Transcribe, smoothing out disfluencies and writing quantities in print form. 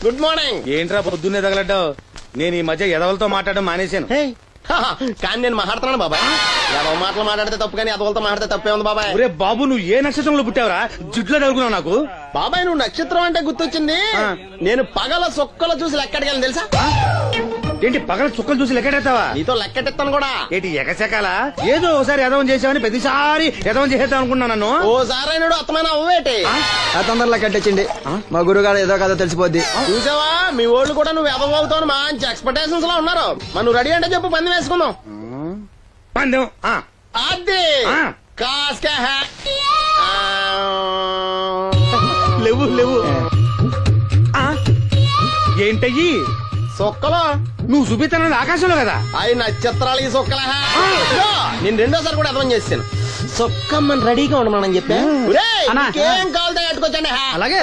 Good morning. ఏంట్రా పొద్దున్నే తగలడ్డావు? నేను ఈ మధ్య ఎదవలతో మాట్లాడడం మానేశాను. కానీ నేను మాట్లాడుతున్నాను బాబాయ్. ఎవరి మాటలు మాట్లాడితే తప్పు, కానీ అదవులతో మాట్లాడితే తప్పే ఉంది బాబాయ్. ఒరే బాబు, నువ్వు ఏ నక్షత్రంలో పుట్టావురా? జుట్లో తగులుకున్నావు నాకు. బాబాయ్ నువ్వు నక్షత్రం అంటే గుర్తొచ్చింది. నేను పగల సొక్కలు చూసి లెక్కడికెళ్ళను తెలుసా? ఏంటి పగల చుక్కలు చూసి లెక్కెడతావా? నీతో లెక్కెట్టిస్తాను కూడా. ఏంటి ఎగసెకాల? ఏదో ఒకసారి ఎదవం చేసావని ప్రతిసారి ఎదవం చేసేద్దాం అనుకున్నా నన్ను. ఓసారి అయినాడు అత్తమైన అవ్వేటి తొందరలో కట్టించండి. మా గురుగారు ఏదో కదా తెలిసిపోద్ది. చూసావా, మీ ఓళ్ళు కూడా నువ్వు ఎదవవుతావు మంచి ఎక్స్పెక్టేషన్స్ లో ఉన్నారు. మరి నువ్వు రెడీ అంటే చెప్పు, పంది వేసుకుందాం. పందెం అది కాస్కా లేవు లేవు. ఏంటయ్యి సొక్కలో? నువ్వు చూపిస్తానది ఆకాశంలో కదా. అవి నక్షత్రాలు ఈ సొక్కల. నేను రెండోసారి కూడా అర్థం చేస్తాను. సొక్కమ్మని రెడీగా ఉండమని చెప్పా. ఏం కావాలి కట్టుకోవచ్చండి. అలాగే